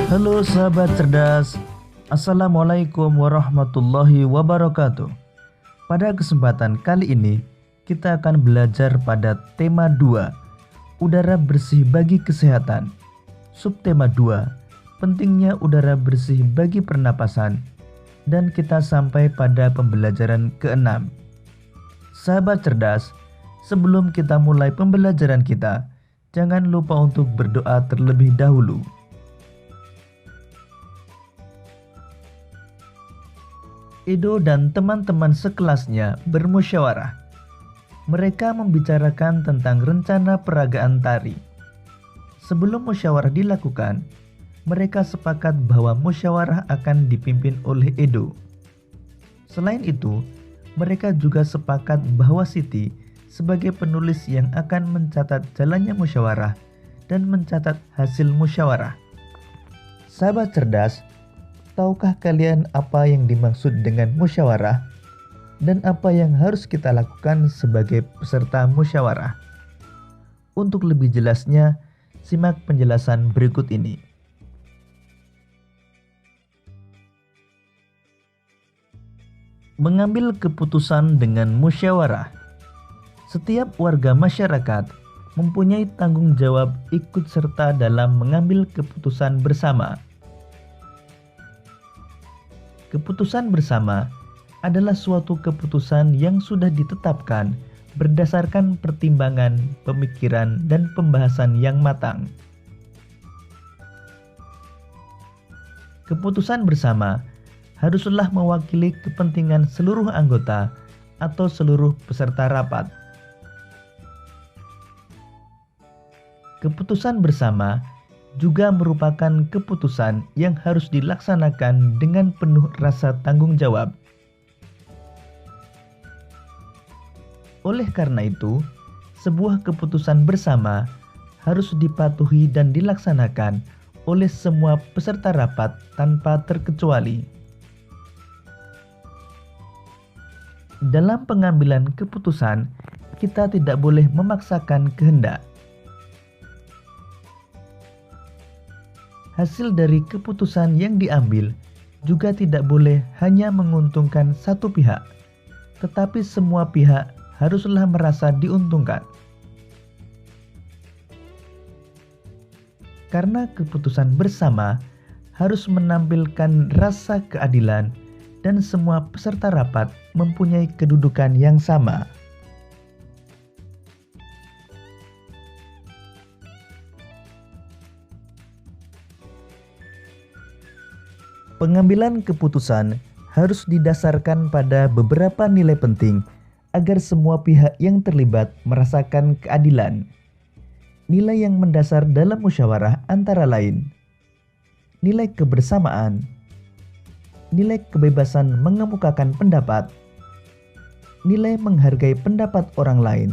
Halo sahabat cerdas, Assalamualaikum warahmatullahi wabarakatuh. Pada kesempatan kali ini, kita akan belajar pada tema 2, udara bersih bagi kesehatan. Subtema 2, pentingnya udara bersih bagi pernapasan. Dan kita sampai pada pembelajaran ke-6. Sahabat cerdas, sebelum kita mulai pembelajaran kita, jangan lupa untuk berdoa terlebih dahulu. Edo dan teman-teman sekelasnya bermusyawarah. Mereka membicarakan tentang rencana peragaan tari. Sebelum musyawarah dilakukan, mereka sepakat bahwa musyawarah akan dipimpin oleh Edo. Selain itu, mereka juga sepakat bahwa Siti sebagai penulis yang akan mencatat jalannya musyawarah dan mencatat hasil musyawarah. Sahabat cerdas, tahukah kalian apa yang dimaksud dengan musyawarah dan apa yang harus kita lakukan sebagai peserta musyawarah? Untuk lebih jelasnya, simak penjelasan berikut ini. Mengambil keputusan dengan musyawarah. Setiap warga masyarakat mempunyai tanggung jawab ikut serta dalam mengambil keputusan bersama. Keputusan bersama adalah suatu keputusan yang sudah ditetapkan berdasarkan pertimbangan, pemikiran, dan pembahasan yang matang. Keputusan bersama haruslah mewakili kepentingan seluruh anggota atau seluruh peserta rapat. Keputusan bersama juga merupakan keputusan yang harus dilaksanakan dengan penuh rasa tanggung jawab. Oleh karena itu, sebuah keputusan bersama harus dipatuhi dan dilaksanakan oleh semua peserta rapat tanpa terkecuali. Dalam pengambilan keputusan, kita tidak boleh memaksakan kehendak. Hasil dari keputusan yang diambil juga tidak boleh hanya menguntungkan satu pihak, tetapi semua pihak haruslah merasa diuntungkan. Karena keputusan bersama harus menampilkan rasa keadilan dan semua peserta rapat mempunyai kedudukan yang sama. Pengambilan keputusan harus didasarkan pada beberapa nilai penting agar semua pihak yang terlibat merasakan keadilan. Nilai yang mendasar dalam musyawarah antara lain: nilai kebersamaan, nilai kebebasan mengemukakan pendapat, nilai menghargai pendapat orang lain,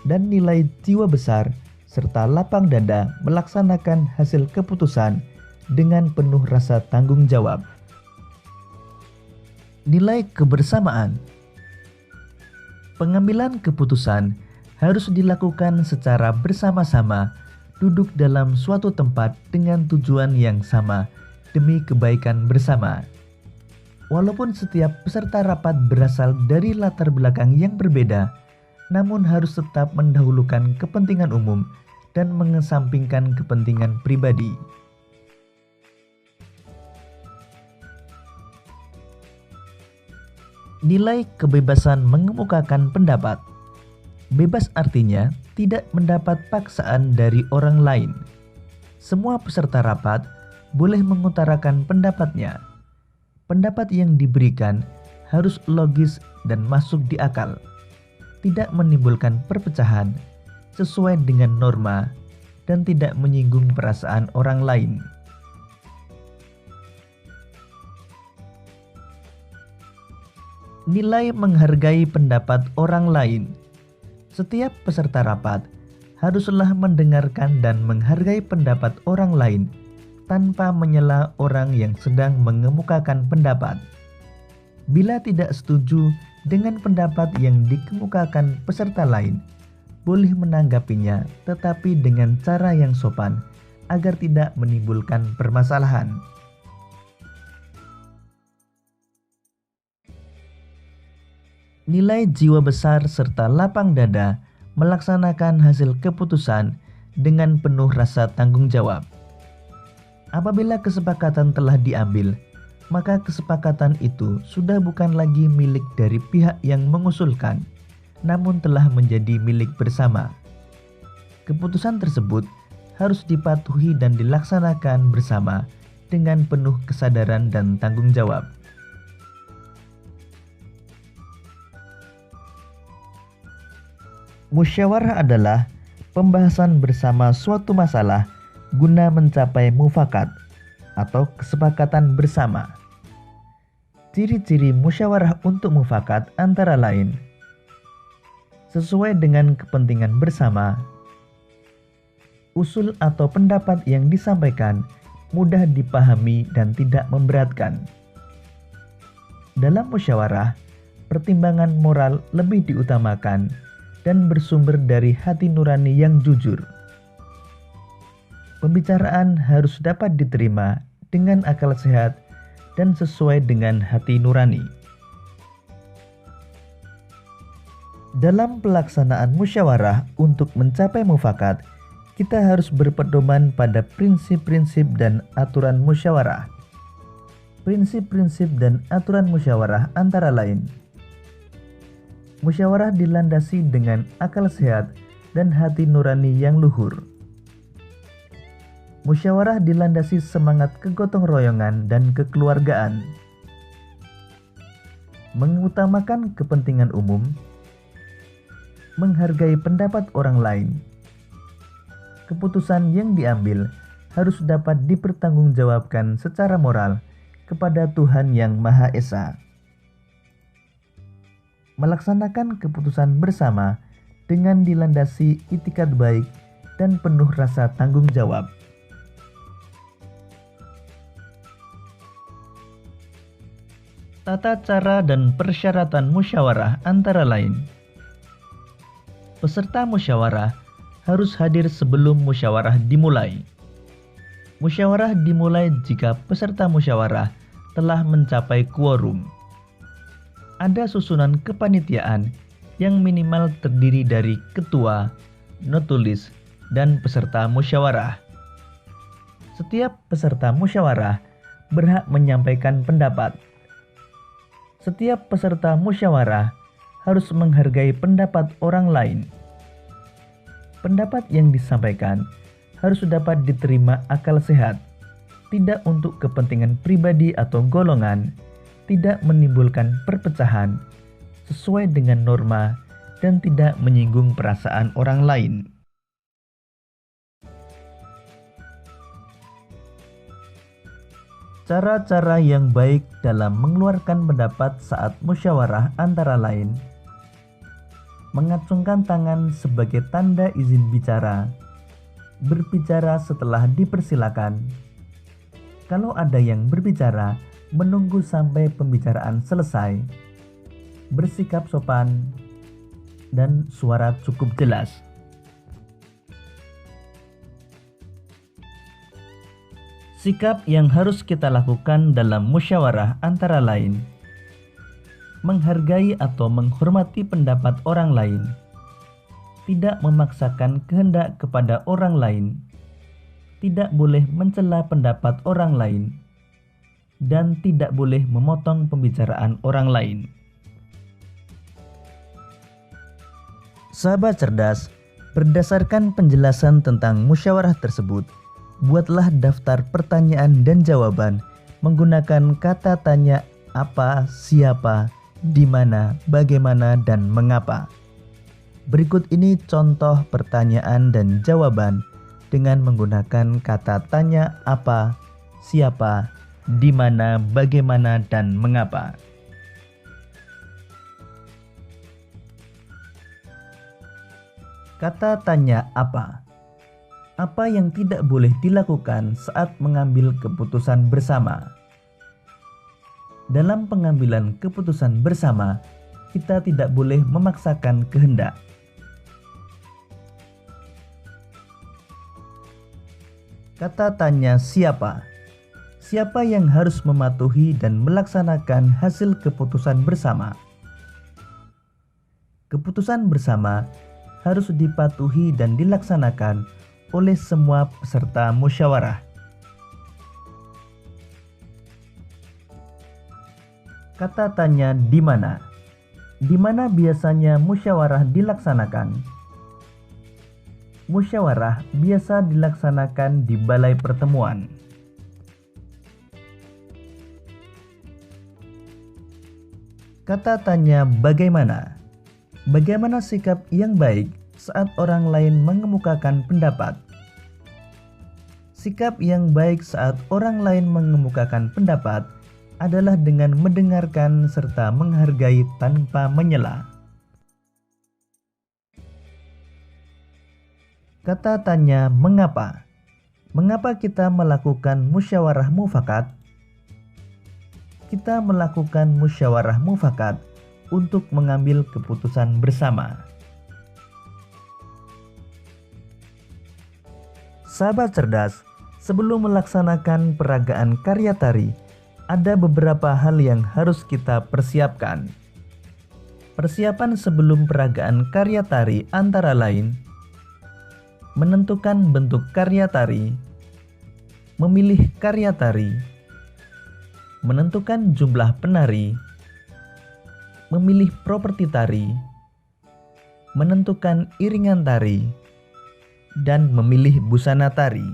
dan nilai jiwa besar serta lapang dada melaksanakan hasil keputusan dengan penuh rasa tanggung jawab. Nilai kebersamaan. Pengambilan keputusan harus dilakukan secara bersama-sama, duduk dalam suatu tempat dengan tujuan yang sama demi kebaikan bersama. Walaupun setiap peserta rapat berasal dari latar belakang yang berbeda, namun harus tetap mendahulukan kepentingan umum dan mengesampingkan kepentingan pribadi. Nilai kebebasan mengemukakan pendapat. Bebas artinya tidak mendapat paksaan dari orang lain. Semua peserta rapat boleh mengutarakan pendapatnya. Pendapat yang diberikan harus logis dan masuk di akal, tidak menimbulkan perpecahan, sesuai dengan norma, dan tidak menyinggung perasaan orang lain. Nilai menghargai pendapat orang lain. Setiap peserta rapat haruslah mendengarkan dan menghargai pendapat orang lain tanpa menyela orang yang sedang mengemukakan pendapat. Bila tidak setuju dengan pendapat yang dikemukakan peserta lain, boleh menanggapinya tetapi dengan cara yang sopan agar tidak menimbulkan permasalahan. Nilai jiwa besar serta lapang dada melaksanakan hasil keputusan dengan penuh rasa tanggung jawab. Apabila kesepakatan telah diambil, maka kesepakatan itu sudah bukan lagi milik dari pihak yang mengusulkan, namun telah menjadi milik bersama. Keputusan tersebut harus dipatuhi dan dilaksanakan bersama dengan penuh kesadaran dan tanggung jawab. Musyawarah adalah pembahasan bersama suatu masalah guna mencapai mufakat atau kesepakatan bersama. Ciri-ciri musyawarah untuk mufakat antara lain: sesuai dengan kepentingan bersama, usul atau pendapat yang disampaikan mudah dipahami dan tidak memberatkan. Dalam musyawarah, pertimbangan moral lebih diutamakan dan bersumber dari hati nurani yang jujur. Pembicaraan harus dapat diterima dengan akal sehat dan sesuai dengan hati nurani. Dalam pelaksanaan musyawarah untuk mencapai mufakat, kita harus berpedoman pada prinsip-prinsip dan aturan musyawarah. Prinsip-prinsip dan aturan musyawarah antara lain: musyawarah dilandasi dengan akal sehat dan hati nurani yang luhur. Musyawarah dilandasi semangat kegotong royongan dan kekeluargaan. Mengutamakan kepentingan umum. Menghargai pendapat orang lain. Keputusan yang diambil harus dapat dipertanggungjawabkan secara moral kepada Tuhan Yang Maha Esa. Melaksanakan keputusan bersama dengan dilandasi itikat baik dan penuh rasa tanggung jawab. Tata cara dan persyaratan musyawarah antara lain: peserta musyawarah harus hadir sebelum musyawarah dimulai. Musyawarah dimulai jika peserta musyawarah telah mencapai quorum. Ada susunan kepanitiaan yang minimal terdiri dari ketua, notulis, dan peserta musyawarah. Setiap peserta musyawarah berhak menyampaikan pendapat. Setiap peserta musyawarah harus menghargai pendapat orang lain. Pendapat yang disampaikan harus dapat diterima akal sehat, tidak untuk kepentingan pribadi atau golongan, tidak menimbulkan perpecahan, sesuai dengan norma, dan tidak menyinggung perasaan orang lain. Cara-cara yang baik dalam mengeluarkan pendapat saat musyawarah antara lain: mengacungkan tangan sebagai tanda izin bicara, berbicara setelah dipersilakan. Kalau ada yang berbicara, menunggu sampai pembicaraan selesai, bersikap sopan, dan suara cukup jelas. Sikap yang harus kita lakukan dalam musyawarah antara lain: menghargai atau menghormati pendapat orang lain, tidak memaksakan kehendak kepada orang lain, tidak boleh mencela pendapat orang lain, dan tidak boleh memotong pembicaraan orang lain. Sahabat cerdas, berdasarkan penjelasan tentang musyawarah tersebut, buatlah daftar pertanyaan dan jawaban menggunakan kata tanya apa, siapa, di mana, bagaimana, dan mengapa. Berikut ini contoh pertanyaan dan jawaban dengan menggunakan kata tanya apa, siapa, di mana, bagaimana, dan mengapa. Kata tanya apa? Apa yang tidak boleh dilakukan saat mengambil keputusan bersama? Dalam pengambilan keputusan bersama, kita tidak boleh memaksakan kehendak. Kata tanya siapa? Siapa yang harus mematuhi dan melaksanakan hasil keputusan bersama? Keputusan bersama harus dipatuhi dan dilaksanakan oleh semua peserta musyawarah. Kata tanya di mana? Di mana biasanya musyawarah dilaksanakan? Musyawarah biasa dilaksanakan di balai pertemuan. Kata tanya bagaimana? Bagaimana sikap yang baik saat orang lain mengemukakan pendapat? Sikap yang baik saat orang lain mengemukakan pendapat adalah dengan mendengarkan serta menghargai tanpa menyela. Kata tanya mengapa? Mengapa kita melakukan musyawarah mufakat? Kita melakukan musyawarah mufakat untuk mengambil keputusan bersama. Sahabat cerdas, sebelum melaksanakan peragaan karya tari, ada beberapa hal yang harus kita persiapkan. Persiapan sebelum peragaan karya tari antara lain: menentukan bentuk karya tari, memilih karya tari, menentukan jumlah penari, memilih properti tari, menentukan iringan tari, dan memilih busana tari.